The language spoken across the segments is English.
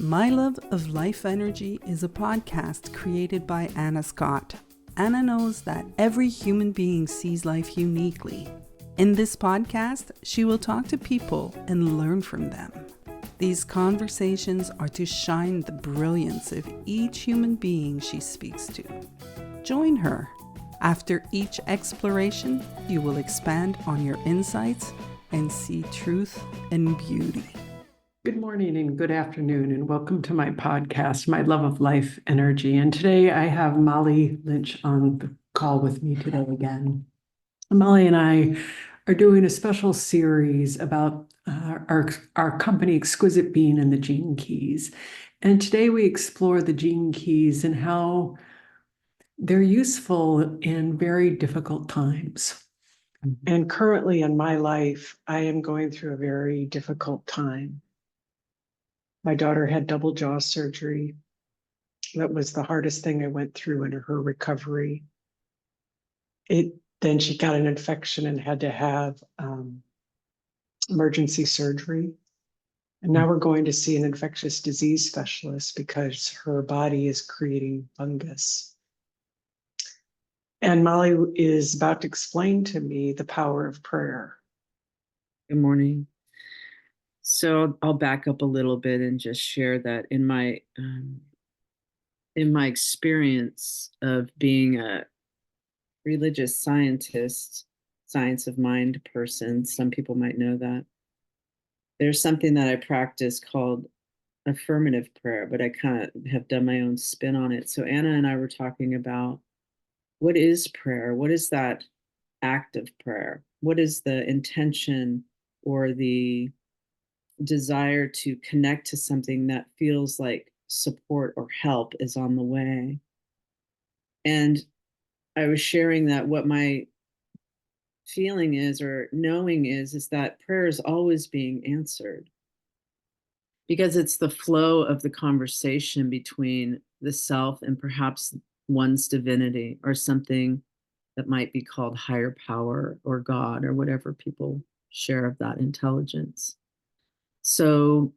My Love of Life Energy is a podcast created by Anna Scott. Anna knows that every human being sees life uniquely. In this podcast, she will talk to people and learn from them. These conversations are to shine the brilliance of each human being she speaks to. Join her. After each exploration, you will expand on your insights and see truth and beauty. Good morning and good afternoon, and welcome to my podcast, My Love of Life Energy. And today I have Molly Lynch on the call with me today again. Molly and I are doing a special series about our company, Exquisite Being and the Gene Keys. And today we explore the gene keys and how they're useful in very difficult times. And currently in my life, I am going through a very difficult time. My daughter had double jaw surgery. That was the hardest thing I went through in her recovery. Then she got an infection and had to have emergency surgery. And now we're going to see an infectious disease specialist because her body is creating fungus. And Molly is about to explain to me the power of prayer. Good morning. So I'll back up a little bit and just share that in my experience of being a religious scientist, science of mind person, some people might know that. There's something that I practice called affirmative prayer, but I kind of have done my own spin on it. So Anna and I were talking about what is prayer? What is that act of prayer? What is the intention or the desire to connect to something that feels like support or help is on the way? And I was sharing that what my feeling is or knowing is that prayer is always being answered because it's the flow of the conversation between the self and perhaps one's divinity or something that might be called higher power or God or whatever people share of that intelligence. So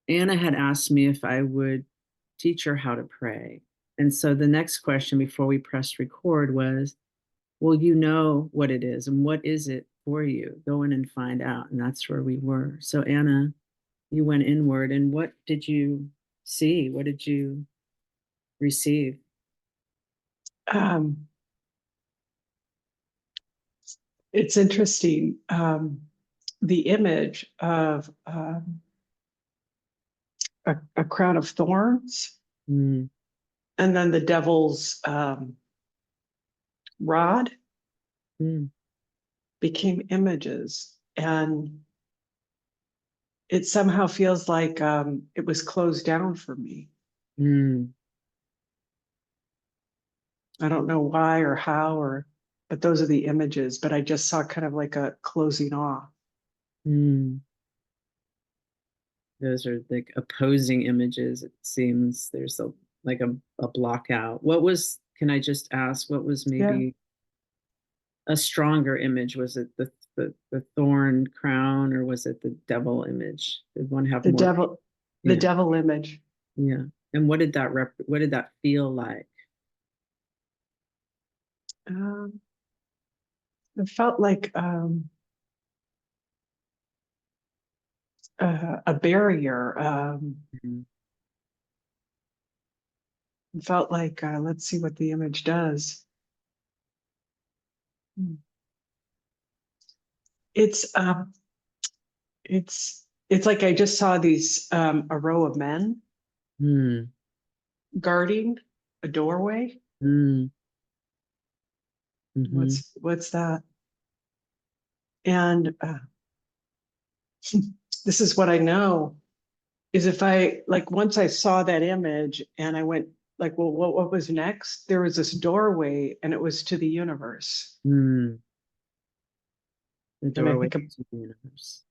Anna had asked me if I would teach her how to pray. And so the next question before we pressed record was, well, you know what it is and what is it for you? Go in and find out. And that's where we were. So Anna, you went inward, and what did you see? What did you receive? It's interesting. The image of a crown of thorns, and then the devil's rod became images, and it somehow feels like it was closed down for me. I don't know why or how, but those are the images. But I just saw kind of like a closing off. Those are like opposing images. It seems there's a block out. What was, can I just ask, what was maybe a stronger image? Was it the thorn crown, or was it the devil image? Did one have the more? devil? Yeah. The devil image. Yeah. And what did that what did that feel like? It felt like a barrier. It felt like, let's see what the image does. It's like I just saw these a row of men guarding a doorway. What's that? And this is what I know is if I once I saw that image and I went like, well, what was next? There was this doorway, and it was to the universe. The doorway to the universe.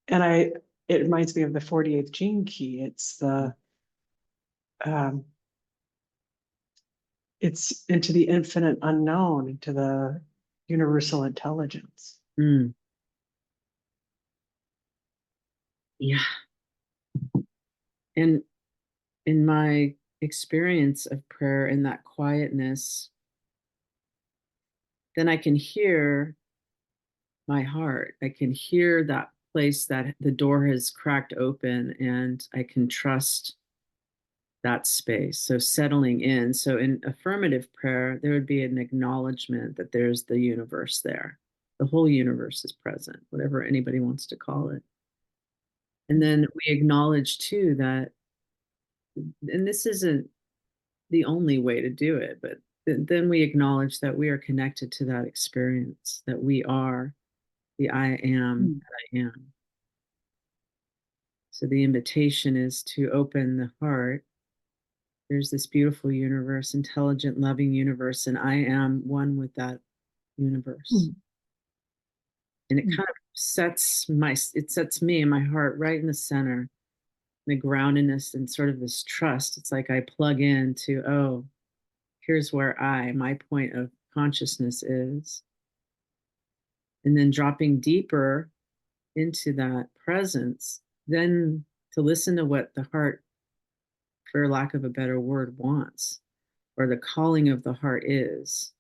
And it reminds me of the 48th gene key. It's the it's into the infinite unknown, into the universal intelligence. Yeah. And in my experience of prayer in that quietness, then I can hear my heart. I can hear that place that the door has cracked open, and I can trust that space. So settling in. So in affirmative prayer, there would be an acknowledgement that there's the universe there. The whole universe is present, whatever anybody wants to call it. And then we acknowledge too that, and this isn't the only way to do it, but then we acknowledge that we are connected to that experience, that we are the I am that I am. So the invitation is to open the heart. There's this beautiful universe, intelligent, loving universe, and I am one with that universe. And it kind of sets me and my heart right in the center, the groundedness and sort of this trust. It's like I plug into, oh, here's where my point of consciousness is. And then dropping deeper into that presence, then to listen to what the heart, for lack of a better word, wants, or the calling of the heart is.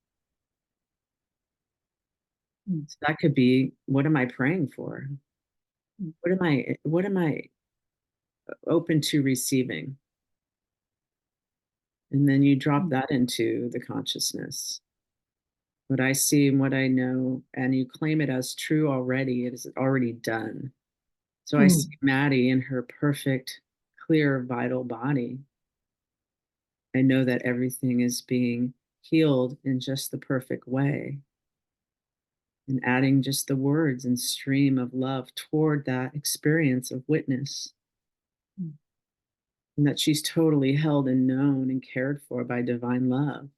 So that could be, what am I praying for? What am I open to receiving? And then you drop that into the consciousness. What I see and what I know, and you claim it as true already. It is already done. So I see Maddie in her perfect, clear, vital body. I know that everything is being healed in just the perfect way. And adding just the words and stream of love toward that experience of witness. And that she's totally held and known and cared for by divine love.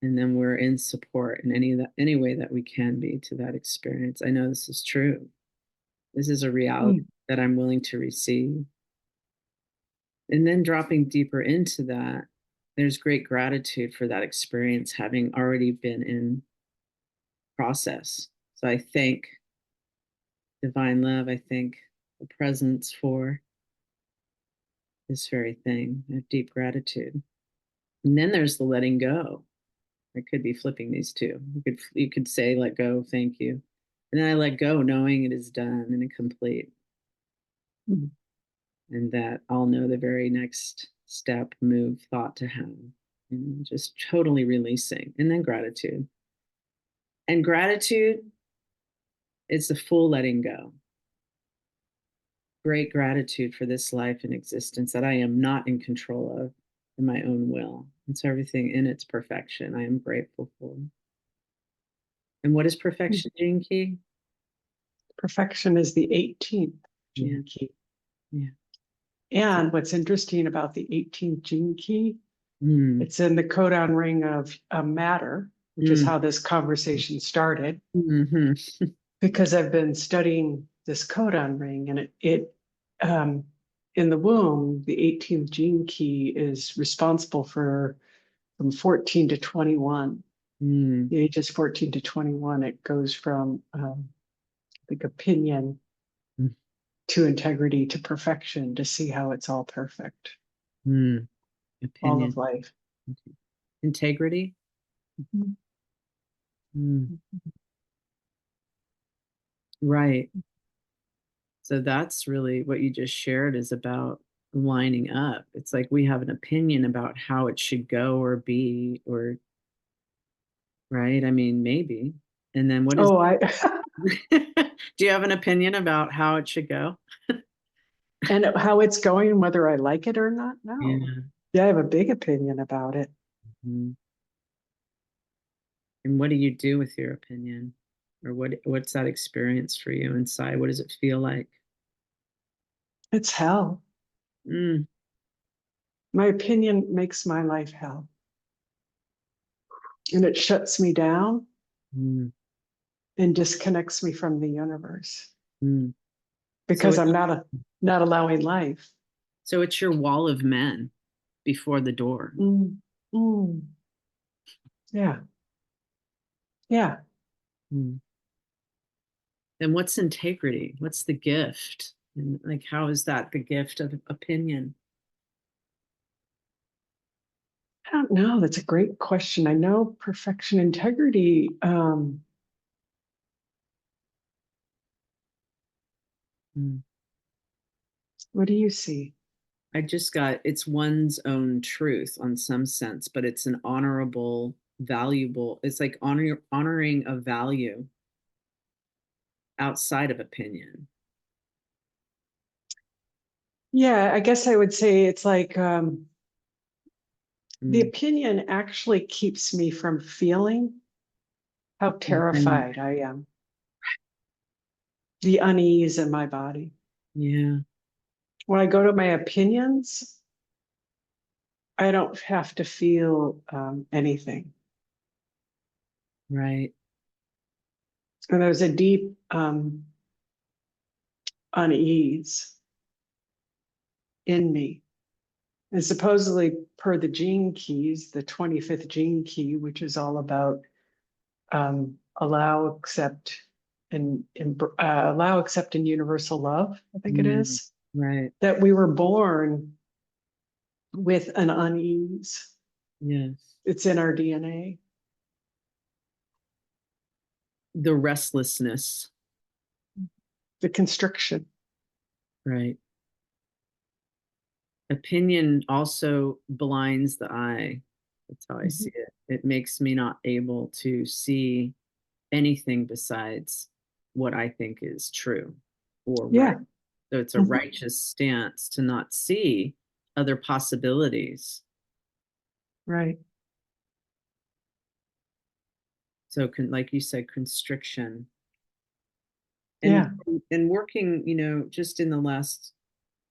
And then we're in support in any way that we can be to that experience. I know this is true. This is a reality that I'm willing to receive. And then dropping deeper into that, there's great gratitude for that experience having already been in process. So I thank divine love. I thank the presence for this very thing. I have deep gratitude. And then there's the letting go. I could be flipping these two. You could say let go, thank you. And then I let go knowing it is done and complete. And that I'll know the very next step, move, thought to have. And just totally releasing. And then gratitude. And gratitude is the full letting go. Great gratitude for this life and existence that I am not in control of in my own will. It's everything in its perfection I am grateful for. And what is perfection, Gene Key? Perfection is the 18th gene key. Yeah. And what's interesting about the 18th gene key, it's in the codon ring of matter, which is how this conversation started. Because I've been studying this codon ring, and it in the womb, the 18th gene key is responsible for from 14 to 21. The ages 14 to 21, it goes from like opinion to integrity to perfection, to see how it's all perfect. Opinion. All of life. Integrity. Right. So that's really what you just shared, is about lining up. It's like we have an opinion about how it should go or be, or right. I mean, maybe. And then what is do you have an opinion about how it should go? And how it's going, whether I like it or not? No. Yeah, I have a big opinion about it. And what do you do with your opinion? Or what's that experience for you inside? What does it feel like? It's hell. My opinion makes my life hell. And it shuts me down and disconnects me from the universe. Because so I'm not allowing life. So it's your wall of men before the door. Yeah. And what's integrity? What's the gift And like, how is that the gift of opinion? I don't know. That's a great question. I know perfection, integrity. Mm. What do you see? I just got, it's one's own truth on some sense, but it's an honorable, valuable, it's like honoring a value outside of opinion. Yeah, I guess I would say it's like the Mm. opinion actually keeps me from feeling how And terrified I am, the unease in my body. yeah, When I go to my opinions, I don't have to feel anything. right. And there's a deep unease in me. And supposedly, per the gene keys, the 25th gene key, which is all about allow, accept, and allow, accept, and universal love, I think it Mm. is, Right. that we were born with an unease. Yes. It's in our DNA. The restlessness. The constriction. Right. Opinion also blinds the eye. That's how I see it. It makes me not able to see anything besides what I think is true or right. Yeah. So it's a Mhm. righteous stance to not see other possibilities. Right. So, like you said, constriction. And Yeah. and working, just in the last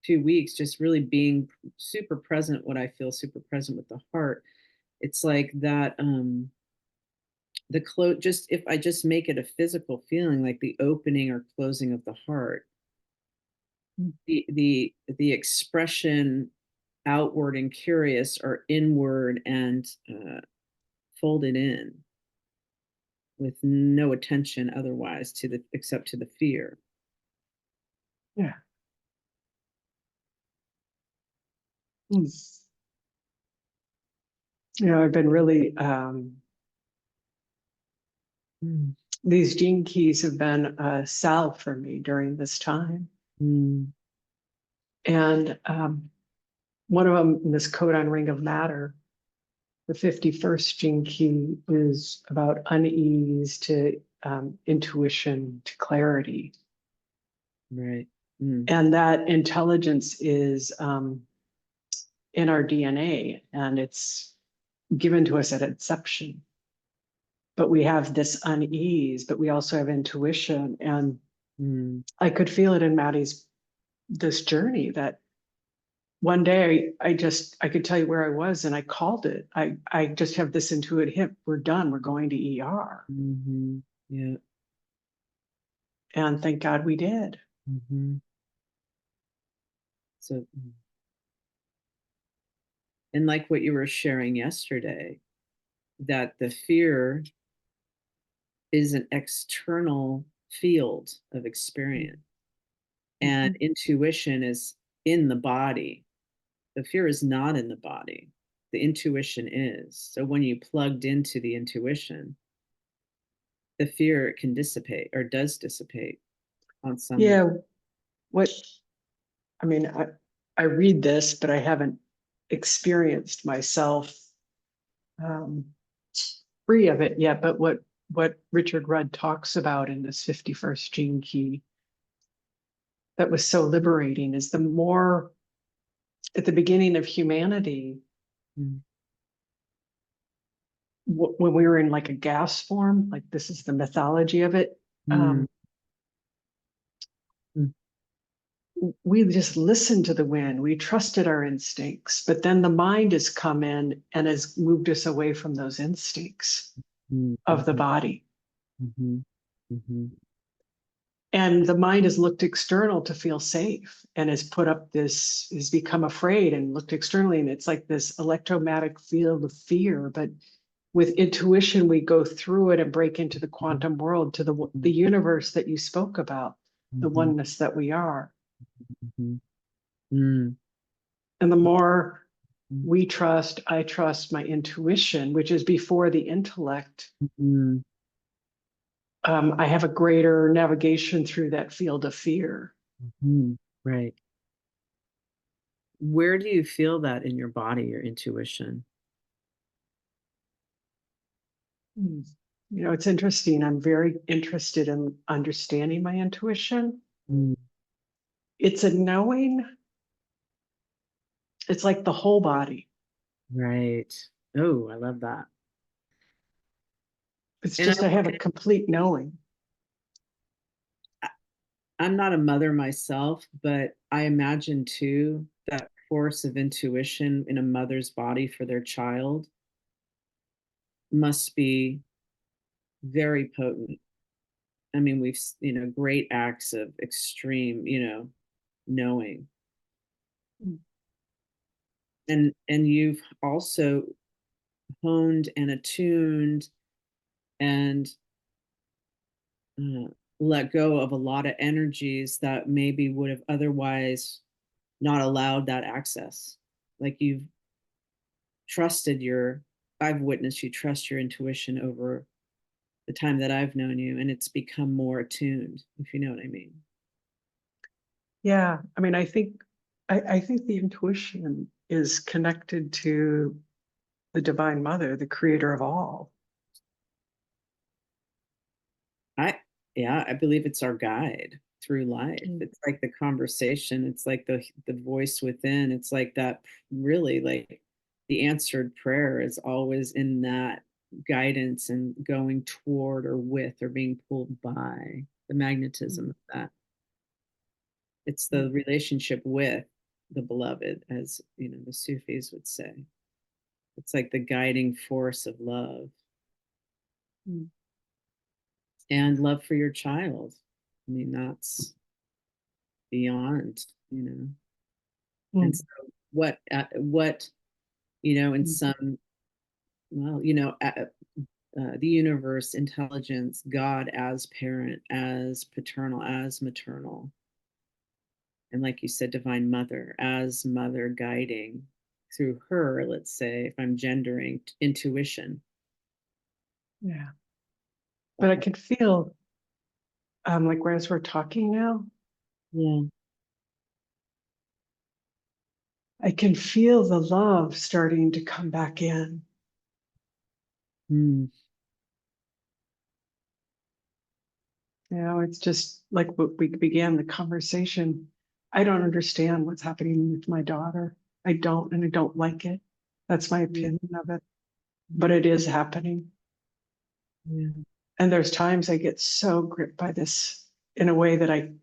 few weeks, just really being super present, what I feel super present with the heart. It's like that the close, just if I just make it a physical feeling, like the opening or closing of the heart, the expression outward and curious or inward and folded in with no attention otherwise to the except to the fear. Yeah. Mm. I've been really Mm. these gene keys have been a salve for me during this time. Mm. And one of them, this codon ring of matter, the 51st gene key is about unease to intuition to clarity. Right. Mm. And that intelligence is in our DNA and it's given to us at inception. But we have this unease, but we also have intuition. And Mm. I could feel it in Maddie's this journey that one day I could tell you where I was and I called it. I just have this intuitive hip. We're done. We're going to ER. Mm-hmm. Yeah. And thank God we did. Mm-hmm. So, and like what you were sharing yesterday, that the fear is an external field of experience and Mhm. intuition is in the body. The fear is not in the body. The intuition is. So when you plugged into the intuition, the fear can dissipate or does dissipate on some level. Yeah. What I mean, I read this, but I haven't experienced myself um, free of it yet. But what Richard Rudd talks about in this 51st gene key that was so liberating is the more at the beginning of humanity, Mm. when we were in like a gas form, like this is the mythology of it. Mm. Mm. We just listened to the wind. We trusted our instincts, but then the mind has come in and has moved us away from those instincts Mm. of the body. Mm-hmm. Mm-hmm. And the mind has looked external to feel safe and has become afraid and looked externally. And it's like this electromagnetic field of fear. But with intuition, we go through it and break into the quantum world, to the universe that you spoke about, the Mm-hmm. oneness that we are. Mhm. Mm. And the more I trust my intuition, which is before the intellect, Mhm. I have a greater navigation through that field of fear. Mhm. Right. Where do you feel that in your body, your intuition? Hmm. You know, it's interesting. I'm very interested in understanding my intuition. Mm. It's a knowing, it's like the whole body. Right. Oh, I love that. It's And just I have a complete knowing. I'm not a mother myself, but I imagine too that force of intuition in a mother's body for their child must be very potent. I mean, great acts of extreme, knowing. Mm. And you've also honed and attuned and uh, let go of a lot of energies that maybe would have otherwise not allowed that access. Like you've trusted your, I've witnessed you trust your intuition over the time that I've known you, and it's become more attuned, if you know what I mean. Yeah. I mean, I think the intuition is connected to the Divine Mother, the creator of all. I, yeah, I believe it's our guide through life. Mm. It's like the conversation. It's like the voice within. It's like that really like the answered prayer is always in that guidance and going toward or with or being pulled by the magnetism of that. It's the relationship with the beloved, as the Sufis would say. It's like the guiding force of love Mm. and love for your child. I mean, that's beyond, And Mm. so, what, in Mm. some, well, the universe, intelligence, God as parent, as paternal, as maternal, and like you said, divine mother as mother guiding through her, let's say, if I'm gendering intuition. Yeah. But I can feel, like whereas we're talking now, Yeah. I can feel the love starting to come back in. Mm. You know, it's just like what we began the conversation. I don't understand what's happening with my daughter. I don't, and I don't like it. That's my opinion of it, but it is happening. Yeah. And there's times I get so gripped by this in a way that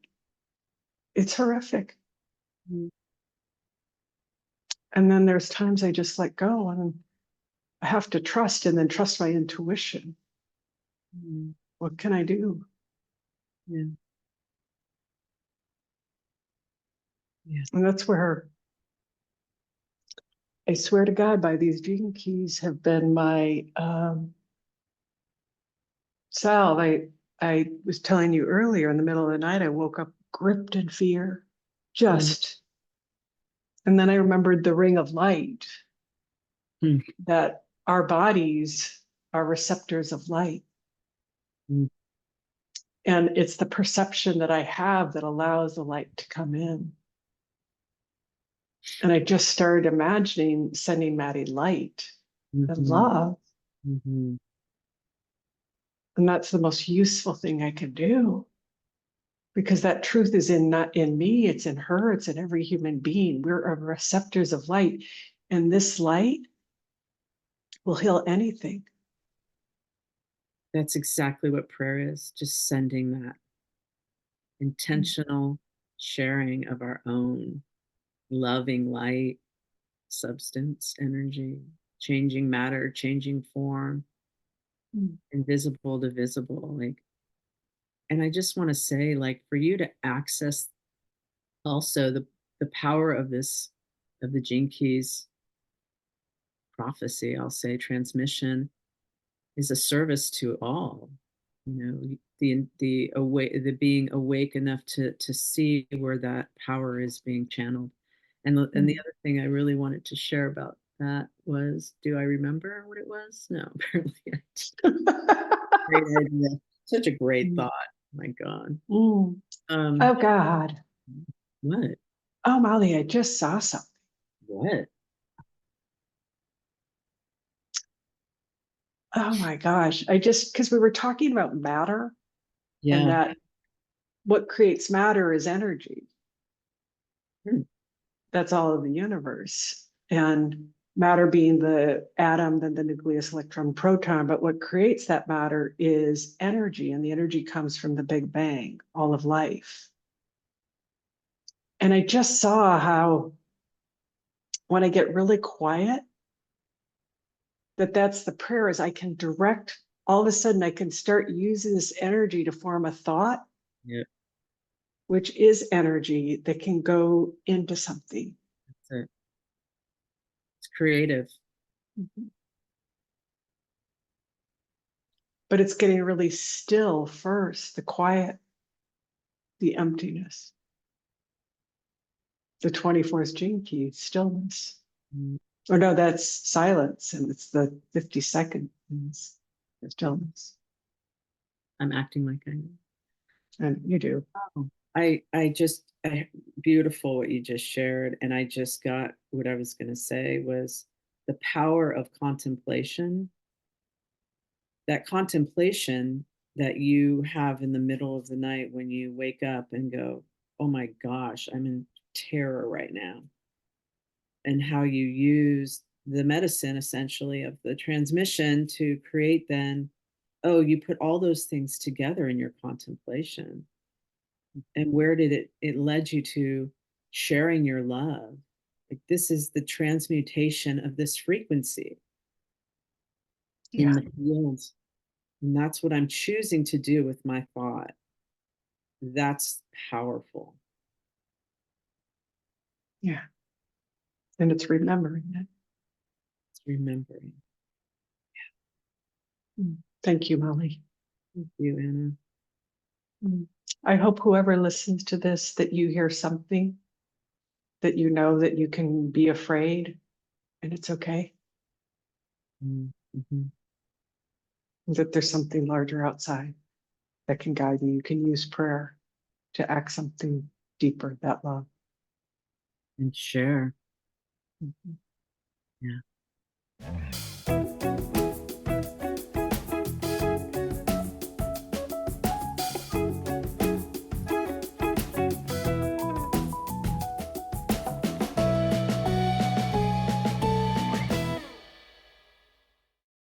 it's horrific. Mm. And then there's times I just let go and I have to trust and then trust my intuition. Mm. What can I do? Yeah. Yeah. And that's where I swear to God, by these gene keys have been my salve. I was telling you earlier in the middle of the night, I woke up gripped in fear, Mm. just, and then I remembered the ring of light, Mm. that our bodies are receptors of light. Mm. And it's the perception that I have that allows the light to come in. And I just started imagining sending Maddie light and Mhm. love. Mhm. And that's the most useful thing I can do, because that truth is not in me, it's in her, it's in every human being. We're receptors of light. And this light will heal anything. That's exactly what prayer is, just sending that intentional sharing of our own loving light, substance, energy, changing matter, changing form, Mm. invisible to visible. And I just want to say, like, for you to access also the power of this, of the Gene Keys prophecy, I'll say transmission is a service to all. the being awake enough to see where that power is being channeled. And the other thing I really wanted to share about that was, do I remember what it was? No, apparently I don't. Great idea. Such a great thought. My God. Mm. Um, Oh God. what? Oh Molly, I just saw something. What? Oh my gosh. Because we were talking about matter and Yeah. that what creates matter is energy. Hmm. That's all of the universe. And matter being the atom, then the nucleus, electron, proton. But what creates that matter is energy. And the energy comes from the Big Bang, all of life. And I just saw how when I get really quiet, that's the prayer is I can direct, all of a sudden I can start using this energy to form a thought, Yeah. which is energy that can go into something. That's it. It's creative. But it's getting really still first, the quiet, the emptiness. The 24th gene key, stillness. Mm, Or no, that's silence, and it's the 52nd is stillness. I'm acting like I know. And you do. Oh, beautiful what you just shared. And I just got what I was going to say was the power of contemplation. That contemplation that you have in the middle of the night when you wake up and go, oh my gosh, I'm in terror right now. And how you use the medicine essentially of the transmission to create then, oh, you put all those things together in your contemplation. And where did it led you to sharing your love? Like this is the transmutation of this frequency in Yeah. the field. And that's what I'm choosing to do with my thought. That's powerful. Yeah. And it's remembering it. It's remembering. Thank you, Molly. Thank you, Anna. I hope whoever listens to this, that you hear something, that you know that you can be afraid and it's okay, Mm-hmm. that there's something larger outside that can guide you. You can use prayer to act something deeper, that love. And share. Mhm. Yeah.